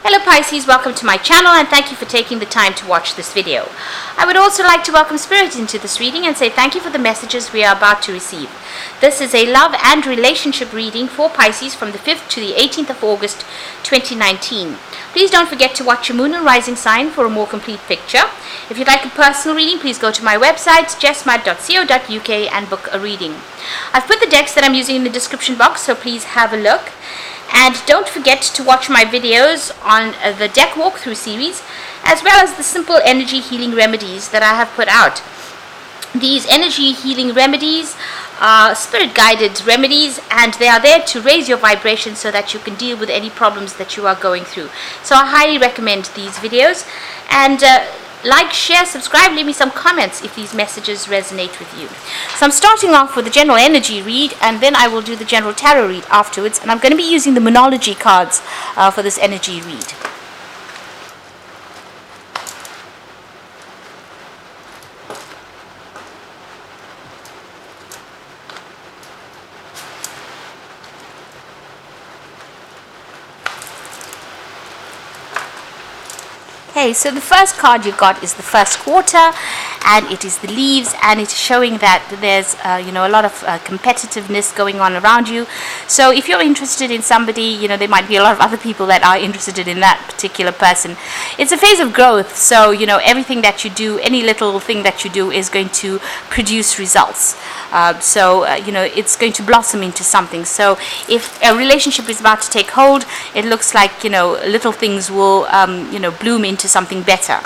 Hello Pisces, welcome to my channel and thank you for taking the time to watch this video. I would also like to welcome Spirit into this reading and say thank you for the messages we are about to receive. This is a love and relationship reading for Pisces from the 5th to the 18th of August 2019. Please don't forget to watch your moon and rising sign for a more complete picture. If you'd like a personal reading, please go to my website jessmud.co.uk and book a reading. I've put the decks that I'm using in the description box, so please have a look. And don't forget to watch my videos on the deck walkthrough series, as well as the simple energy healing remedies that I have put out. These energy healing remedies are spirit guided remedies, and they are there to raise your vibration so that you can deal with any problems that you are going through. So I highly recommend these videos, and like, share, subscribe, leave me some comments if these messages resonate with you. So I'm starting off with the general energy read, and then I will do the general tarot read afterwards, and I'm going to be using the Mudaly cards for this energy read. Okay, so the first card you got is the first quarter, and it is the leaves, and it's showing that there's a lot of competitiveness going on around you. So if you're interested in somebody, there might be a lot of other people that are interested in that particular person. It's a phase of growth, so everything that you do, any little thing that you do is going to produce results. It's going to blossom into something. So if a relationship is about to take hold, it looks like little things will bloom into something better.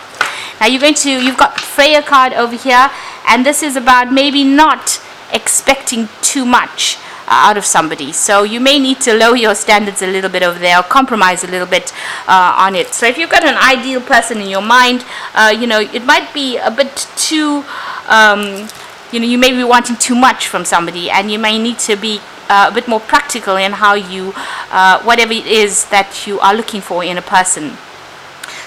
Now you've got Freya card over here, and this is about maybe not expecting too much out of somebody. So you may need to lower your standards a little bit over there, or compromise a little bit on it. So if you've got an ideal person in your mind, it might be a bit too, you may be wanting too much from somebody, and you may need to be a bit more practical in how you, whatever it is that you are looking for in a person.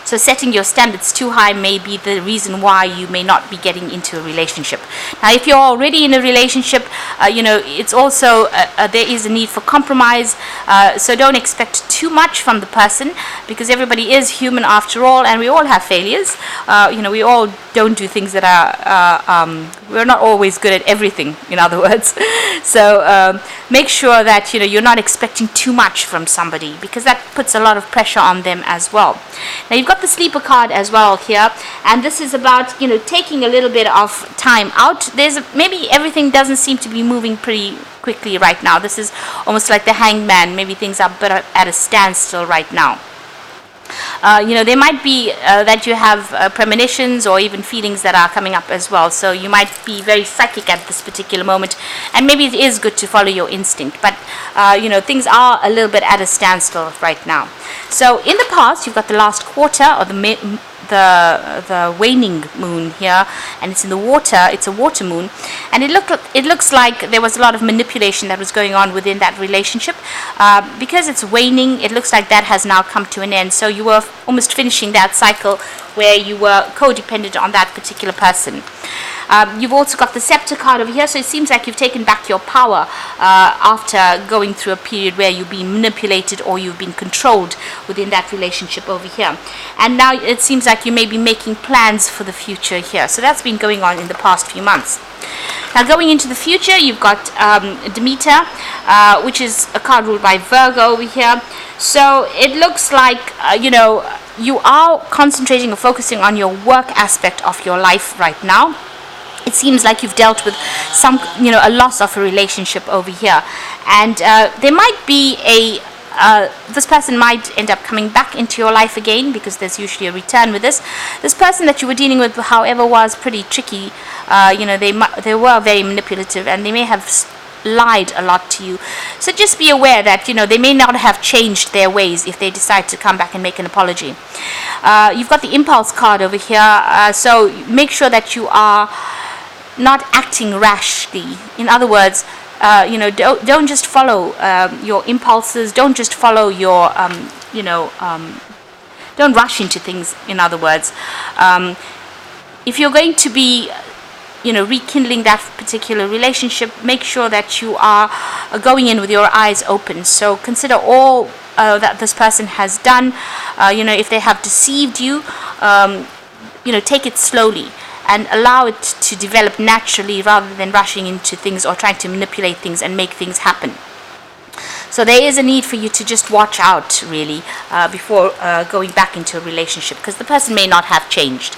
So setting your standards too high may be the reason why you may not be getting into a relationship. Now, if you're already in a relationship, it's also, there is a need for compromise. So don't expect too much from the person, because everybody is human after all, and we all have failures. We all don't do things that are, we're not always good at everything, in other words. So make sure that, you're not expecting too much from somebody, because that puts a lot of pressure on them as well. Now, you've got the sleeper card as well here, and this is about taking a little bit of time out. Maybe everything doesn't seem to be moving pretty quickly right now. This is almost like the hangman. Maybe things are better at a standstill right now. There might be that you have premonitions or even feelings that are coming up as well. So you might be very psychic at this particular moment, and maybe it is good to follow your instinct. But things are a little bit at a standstill right now. So in the past, you've got the last quarter, or the waning moon here, and it's in the water. It's a water moon, and it looks like there was a lot of manipulation that was going on within that relationship. Because it's waning, it looks like that has now come to an end. So you were almost finishing that cycle where you were codependent on that particular person. You've also got the scepter card over here, so it seems like you've taken back your power after going through a period where you've been manipulated or you've been controlled within that relationship over here. And now it seems like you may be making plans for the future here. So that's been going on in the past few months. Now, going into the future, you've got Demeter, which is a card ruled by Virgo over here. So it looks like, you are concentrating or focusing on your work aspect of your life right now. It seems like you've dealt with a loss of a relationship over here. And there might be this person might end up coming back into your life again, because there's usually a return with this. This person that you were dealing with, however, was pretty tricky. They were very manipulative, and they may have lied a lot to you. So just be aware that, they may not have changed their ways if they decide to come back and make an apology. You've got the impulse card over here. So make sure that you are not acting rashly. In other words, don't just follow your impulses. Don't just follow your, don't rush into things. In other words, if you're going to be rekindling that particular relationship, make sure that you are going in with your eyes open. So consider all that this person has done, if they have deceived you, take it slowly and allow it to develop naturally rather than rushing into things or trying to manipulate things and make things happen. So there is a need for you to just watch out, really, before going back into a relationship, because the person may not have changed.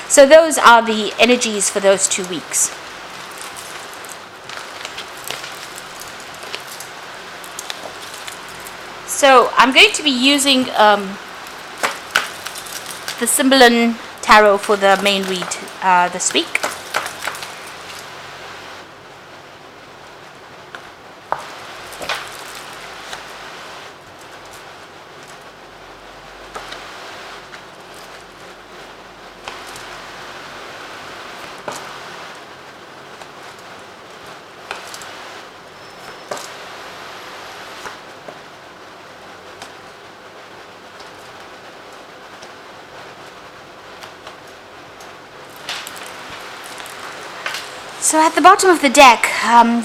So those are the energies for those 2 weeks. So I'm going to be using the Symbolon Tarot for the main read this week. So at the bottom of the deck,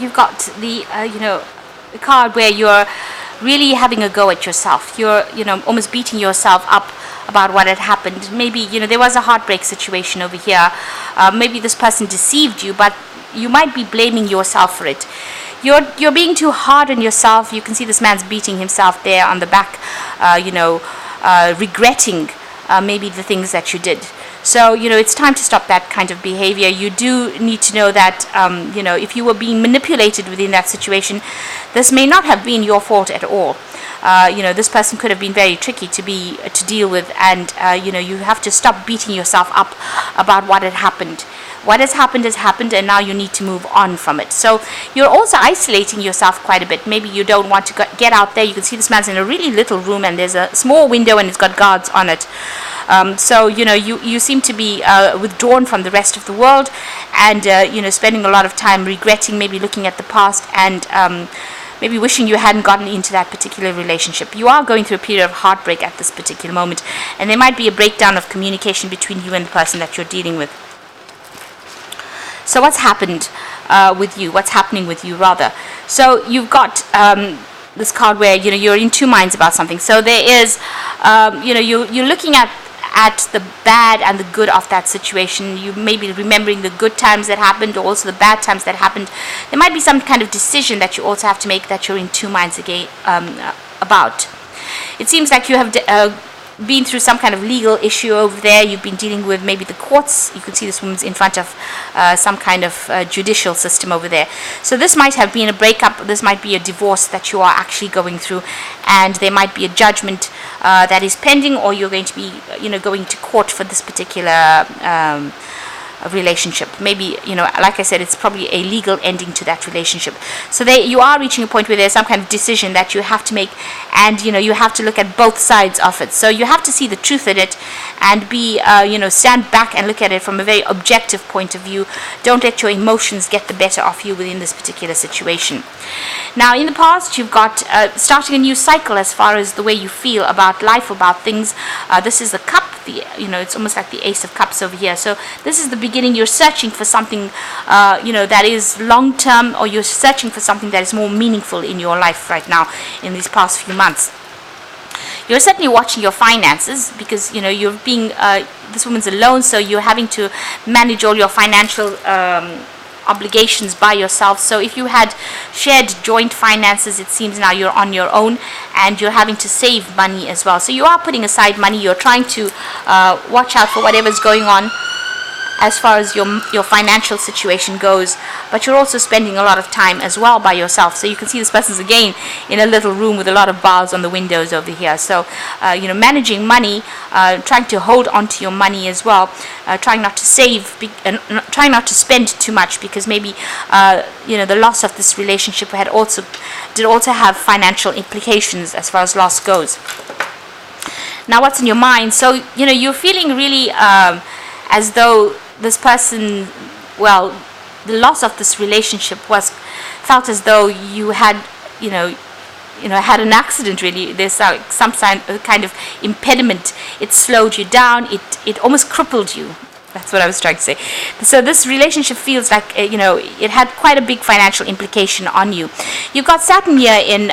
you've got the the card where you're really having a go at yourself. You're almost beating yourself up about what had happened. Maybe there was a heartbreak situation over here. Maybe this person deceived you, but you might be blaming yourself for it. You're being too hard on yourself. You can see this man's beating himself there on the back, regretting maybe the things that you did. So, it's time to stop that kind of behavior. You do need to know that, if you were being manipulated within that situation, this may not have been your fault at all. This person could have been very tricky to deal with, and, you have to stop beating yourself up about what had happened. What has happened, and now you need to move on from it. So you're also isolating yourself quite a bit. Maybe you don't want to get out there. You can see this man's in a really little room, and there's a small window, and it's got guards on it. So you seem to be withdrawn from the rest of the world, and spending a lot of time regretting, maybe looking at the past, and maybe wishing you hadn't gotten into that particular relationship. You are going through a period of heartbreak at this particular moment, and there might be a breakdown of communication between you and the person that you're dealing with. So what's happened with you? What's happening with you, rather? So you've got this card where you're in two minds about something. So there is, you're looking at the bad and the good of that situation. You may be remembering the good times that happened, or also the bad times that happened. There might be some kind of decision that you also have to make that you're in two minds again about. It seems like you have been through some kind of legal issue over there. You've been dealing with maybe the courts. You can see this woman's in front of some kind of judicial system over there. So this might have been a breakup. This might be a divorce that you are actually going through, and there might be a judgment that is pending, or you're going to be going to court for this particular relationship. Maybe like I said, it's probably a legal ending to that relationship. So you are reaching a point where there's some kind of decision that you have to make, and you have to look at both sides of it. So you have to see the truth in it, and be stand back and look at it from a very objective point of view. Don't let your emotions get the better of you within this particular situation. Now, in the past, you've got starting a new cycle as far as the way you feel about life, about things. This is the cup. It's almost like the Ace of Cups over here. So this is the beginning. You're searching for something that is long term, or you're searching for something that is more meaningful in your life right now in these past few months. You're certainly watching your finances, because you're being this woman's alone, so you're having to manage all your financial obligations by yourself. So if you had shared joint finances, it seems now you're on your own, and you're having to save money as well. So you are putting aside money. You're trying to watch out for whatever's going on as far as your financial situation goes, but you're also spending a lot of time as well by yourself. So you can see this person's again in a little room with a lot of bars on the windows over here. So managing money, trying to hold on to your money as well, trying not to save and trying not to spend too much, because maybe the loss of this relationship did also have financial implications as far as loss goes. Now, what's in your mind? So you're feeling really as though this person, the loss of this relationship felt as though you had, had an accident. Really, there's some kind of impediment. It slowed you down. It almost crippled you. That's what I was trying to say. So this relationship feels like, it had quite a big financial implication on you. You've got Saturn here in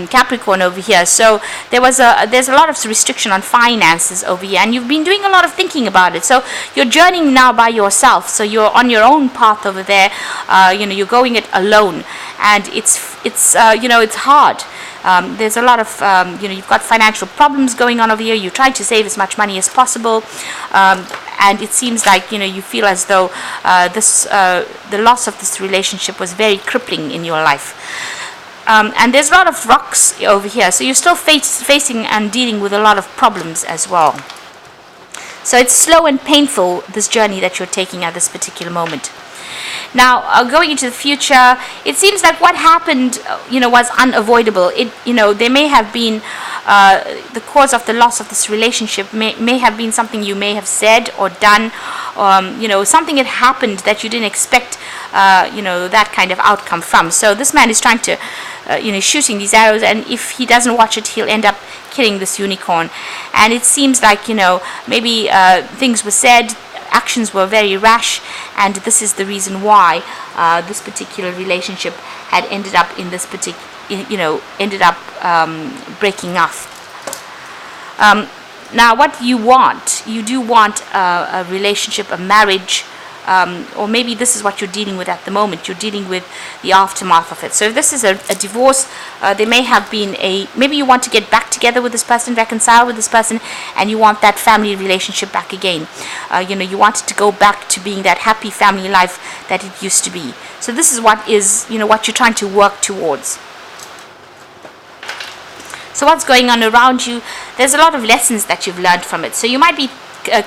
Capricorn over here. So there's a lot of restriction on finances over here. And you've been doing a lot of thinking about it. So you're journeying now by yourself. So you're on your own path over there. You're going it alone. And it's hard. There's a lot of, you've got financial problems going on over here. You're trying to save as much money as possible. And it seems like, you feel as though the loss of this relationship was very crippling in your life. And there's a lot of rocks over here. So you're still facing and dealing with a lot of problems as well. So it's slow and painful, this journey that you're taking at this particular moment. Now, going into the future, it seems like what happened, was unavoidable. There may have been the cause of the loss of this relationship may have been something you may have said or done, something had happened that you didn't expect, that kind of outcome from. So this man is trying to, shooting these arrows, and if he doesn't watch it, he'll end up killing this unicorn. And it seems like, maybe things were said, actions were very rash, and this is the reason why this particular relationship had ended up in this breaking off. Now, what you do want a relationship, a marriage, or maybe this is what you're dealing with at the moment. You're dealing with the aftermath of it. So if this is a divorce, there may have been maybe you want to get back together with this person, reconcile with this person, and you want that family relationship back again. You want it to go back to being that happy family life that it used to be. So this is what you're trying to work towards. So what's going on around you? There's a lot of lessons that you've learned from it. So you might be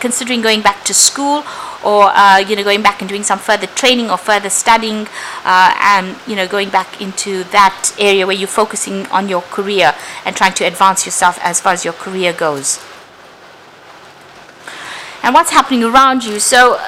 considering going back to school, or going back and doing some further training or further studying, and going back into that area where you're focusing on your career and trying to advance yourself as far as your career goes. And what's happening around you? So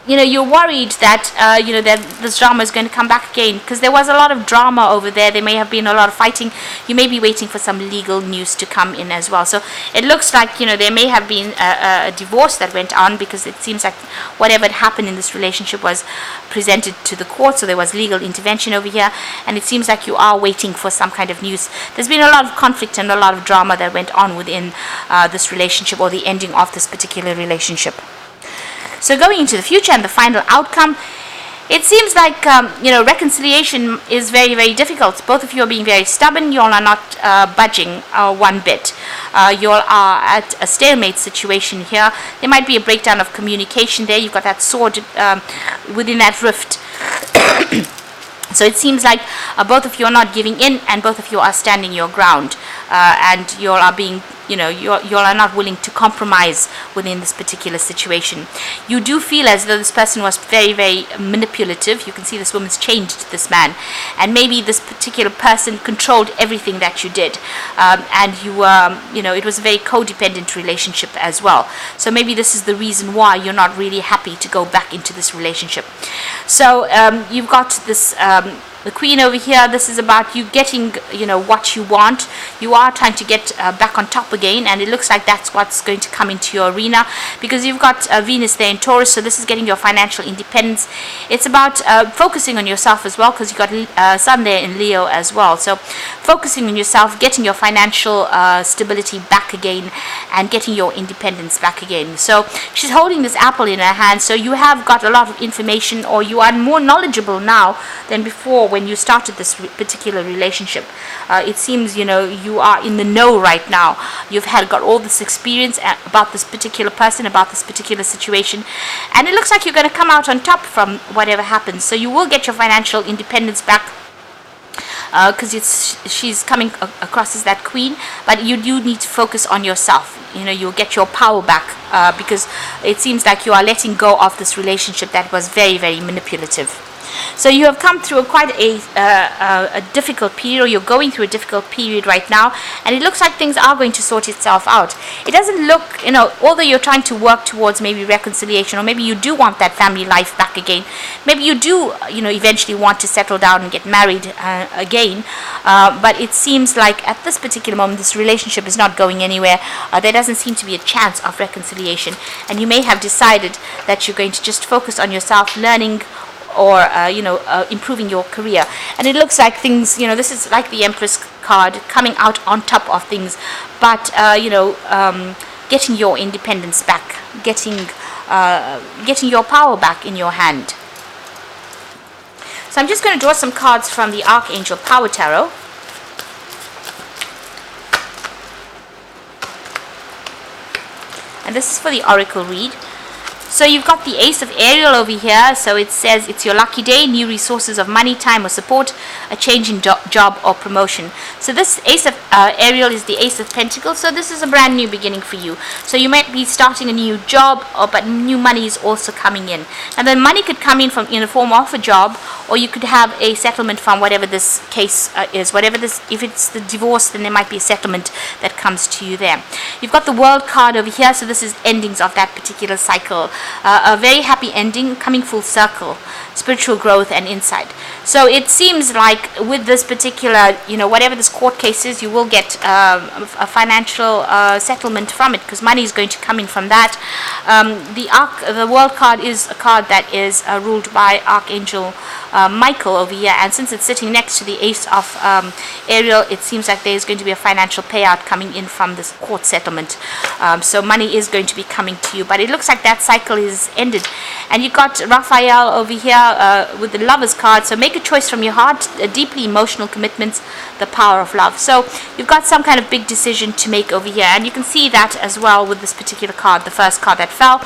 you're worried that that this drama is going to come back again, because there was a lot of drama over there. There may have been a lot of fighting. You may be waiting for some legal news to come in as well. So it looks like there may have been a divorce that went on, because it seems like whatever had happened in this relationship was presented to the court. So there was legal intervention over here, and it seems like you are waiting for some kind of news. There's been a lot of conflict and a lot of drama that went on within this relationship, or the ending of this particular relationship. So going into the future and the final outcome, it seems like reconciliation is very, very difficult. Both of you are being very stubborn. You all are not budging one bit. You all are at a stalemate situation here. There might be a breakdown of communication there. You've got that sword within that rift. So it seems like both of you are not giving in, and both of you are standing your ground, and you all are being, you all are not willing to compromise within this particular situation. You do feel as though this person was very, very manipulative. You can see this woman's changed this man, and maybe this particular person controlled everything that you did, and it was a very codependent relationship as well. So maybe this is the reason why you're not really happy to go back into this relationship. So you've got this the Queen over here. This is about you getting what you want. You are trying to get back on top again, and it looks like that's what's going to come into your arena, because you've got Venus there in Taurus. So this is getting your financial independence. It's about focusing on yourself as well, because you've got Sun there in Leo as well. So focusing on yourself, getting your financial stability back again, and getting your independence back again. So she's holding this apple in her hand. So you have got a lot of information, or you are more knowledgeable now than before when you started this particular relationship. It seems you are in the know right now. You've got all this experience about this particular person, about this particular situation, and it looks like you're going to come out on top from whatever happens. So you will get your financial independence back, because she's coming across as that queen, but you do need to focus on yourself. You'll get your power back, because it seems like you are letting go of this relationship that was very, very manipulative. So you have come through quite a difficult period, or you're going through a difficult period right now, and it looks like things are going to sort itself out. It doesn't look, although you're trying to work towards maybe reconciliation, or maybe you do want that family life back again, maybe you do, eventually want to settle down and get married again, but it seems like at this particular moment, this relationship is not going anywhere. There doesn't seem to be a chance of reconciliation, and you may have decided that you're going to just focus on yourself, learning, or improving your career. And it looks like things, this is like the Empress card, coming out on top of things, but getting your independence back, getting your power back in your hand. So I'm just going to draw some cards from the Archangel Power Tarot. And this is for the Oracle read. So you've got the Ace of Ariel over here. So it says it's your lucky day, new resources of money, time or support, a change in job or promotion. So this Ace of Ariel is the Ace of Pentacles. So this is a brand new beginning for you. So you might be starting a new job, but new money is also coming in. And then money could come in in the form of a job, or you could have a settlement from whatever this case is. If it's the divorce, then there might be a settlement that comes to you there. You've got the World card over here. So this is endings of that particular cycle. A very happy ending, coming full circle, spiritual growth and insight. So it seems like with this particular, whatever this court case is, you will get a financial settlement from it, because money is going to come in from that. The World card is a card that is ruled by Archangel Michael over here, and since it's sitting next to the Ace of Ariel, it seems like there's going to be a financial payout coming in from this court settlement. So money is going to be coming to you, but it looks like that cycle is ended. And you got Raphael over here with the Lovers card. So make a choice from your heart, deeply emotional commitments, the power of love. So you've got some kind of big decision to make over here, and you can see that as well with this particular card, the first card that fell.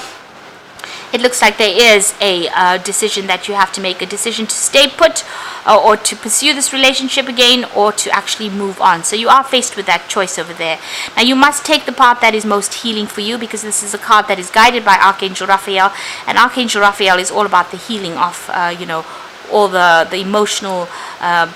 It looks like there is a decision that you have to make, a decision to stay put, or to pursue this relationship again, or to actually move on. So you are faced with that choice over there. Now you must take the path that is most healing for you, because this is a card that is guided by Archangel Raphael, and Archangel Raphael is all about the healing of all the emotional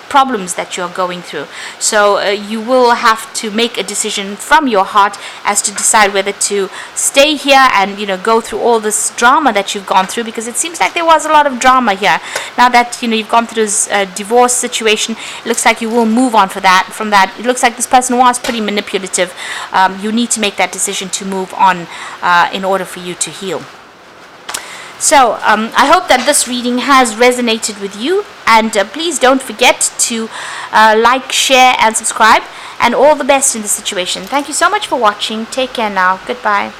problems that you're going through. So you will have to make a decision from your heart as to decide whether to stay here and go through all this drama that you've gone through, because it seems like there was a lot of drama here. Now that you've gone through this divorce situation, it looks like you will move on from that. It looks like this person was pretty manipulative. You need to make that decision to move on in order for you to heal. So I hope that this reading has resonated with you, and please don't forget to like, share and subscribe, and all the best in the situation. Thank you so much for watching. Take care now. Goodbye.